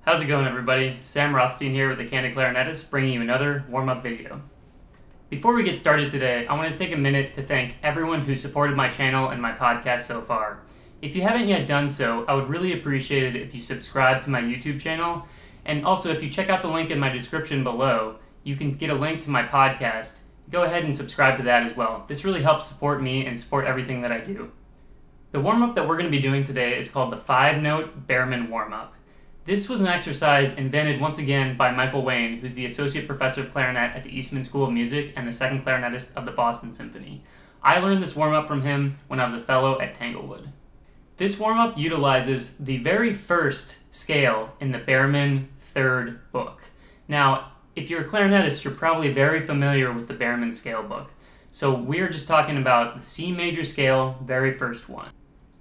How's it going, everybody? Sam Rothstein here with the Candid Clarinetist, bringing you another warm-up video. Before we get started today, I want to take a minute to thank everyone who supported my channel and my podcast so far. If you haven't yet done so, I would really appreciate it if you subscribe to my YouTube channel, and also if you check out the link in my description below, you can get a link to my podcast. Go ahead and subscribe to that as well. This really helps support me and support everything that I do. The warm-up that we're going to be doing today is called the 5-note Baermann warm-up. This was an exercise invented once again by Michael Wayne, who's the Associate Professor of Clarinet at the Eastman School of Music and the second clarinetist of the Boston Symphony. I learned this warm-up from him when I was a fellow at Tanglewood. This warm-up utilizes the very first scale in the Baermann third book. Now, if you're a clarinetist, you're probably very familiar with the Baermann scale book. So we're just talking about the C major scale, very first one.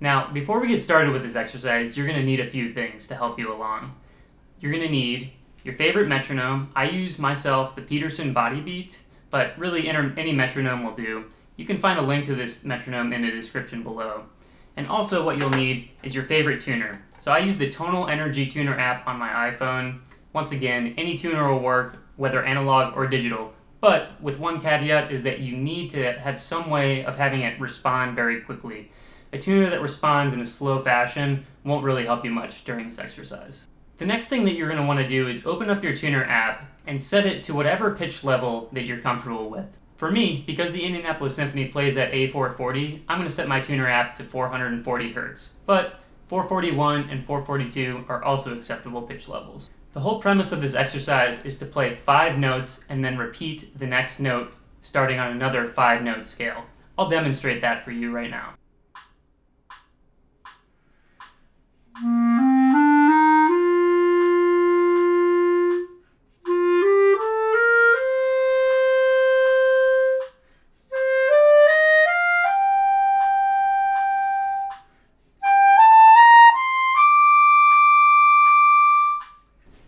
Now, before we get started with this exercise, you're going to need a few things to help you along. You're going to need your favorite metronome. I use myself the Peterson body beat, but really any metronome will do. You can find a link to this metronome in the description below. And also what you'll need is your favorite tuner. So I use the Tonal Energy Tuner app on my iPhone. Once again, any tuner will work, whether analog or digital. But with one caveat is that you need to have some way of having it respond very quickly. A tuner that responds in a slow fashion won't really help you much during this exercise. The next thing that you're going to want to do is open up your tuner app and set it to whatever pitch level that you're comfortable with. For me, because the Indianapolis Symphony plays at A440, I'm going to set my tuner app to 440 Hz. But 441 and 442 are also acceptable pitch levels. The whole premise of this exercise is to play 5 notes and then repeat the next note starting on another 5-note scale. I'll demonstrate that for you right now.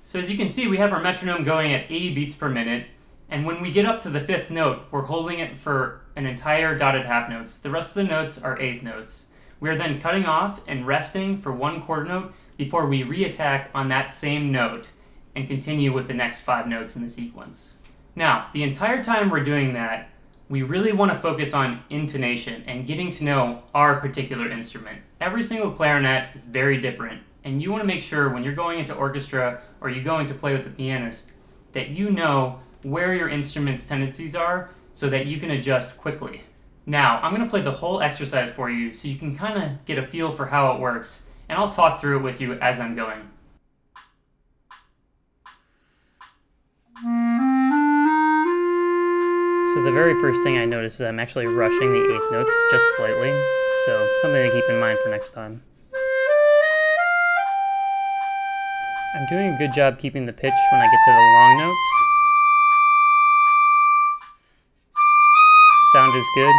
So as you can see, we have our metronome going at 80 beats per minute, and when we get up to the 5th note, we're holding it for an entire dotted half notes. The rest of the notes are 8th notes. We are then cutting off and resting for 1 quarter note before we re-attack on that same note and continue with the next 5 notes in the sequence. Now, the entire time we're doing that, we really want to focus on intonation and getting to know our particular instrument. Every single clarinet is very different, and you want to make sure when you're going into orchestra or you're going to play with the pianist that you know where your instrument's tendencies are so that you can adjust quickly. Now, I'm going to play the whole exercise for you so you can kind of get a feel for how it works, and I'll talk through it with you as I'm going. So the very first thing I notice is I'm actually rushing the 8th notes just slightly, so something to keep in mind for next time. I'm doing a good job keeping the pitch when I get to the long notes. Sound is good.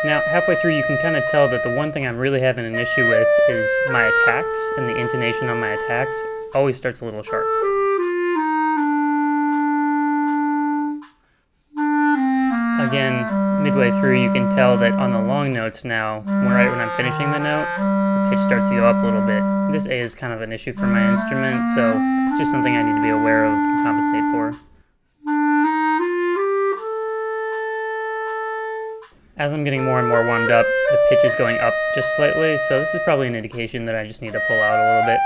Now, halfway through you can kind of tell that the one thing I'm really having an issue with is my attacks, and the intonation on my attacks always starts a little sharp. Again, midway through you can tell that on the long notes now, right when I'm finishing the note, the pitch starts to go up a little bit. This A is kind of an issue for my instrument, so it's just something I need to be aware of and compensate for. As I'm getting more and more warmed up, the pitch is going up just slightly, so this is probably an indication that I just need to pull out a little bit.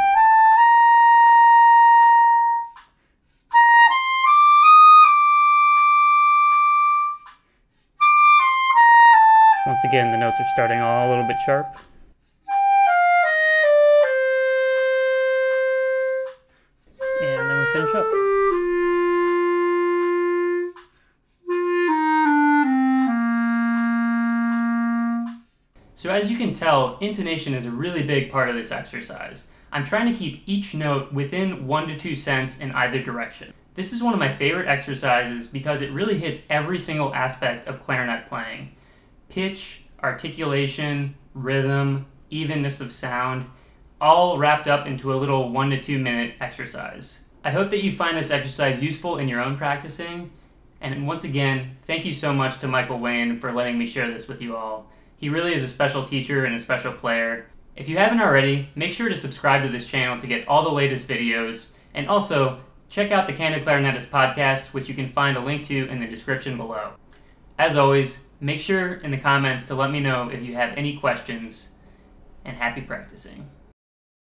Once again, the notes are starting all a little bit sharp. And then we finish up. So as you can tell, intonation is a really big part of this exercise. I'm trying to keep each note within 1 to 2 cents in either direction. This is one of my favorite exercises because it really hits every single aspect of clarinet playing. Pitch, articulation, rhythm, evenness of sound, all wrapped up into a little 1 to 2 minute exercise. I hope that you find this exercise useful in your own practicing, and once again, thank you so much to Michael Wayne for letting me share this with you all. He really is a special teacher and a special player, If you haven't already, make sure to subscribe to this channel to get all the latest videos, and also check out the Candid Clarinetist podcast, which you can find a link to in the description below. As always, make sure in the comments to let me know if you have any questions, and happy practicing.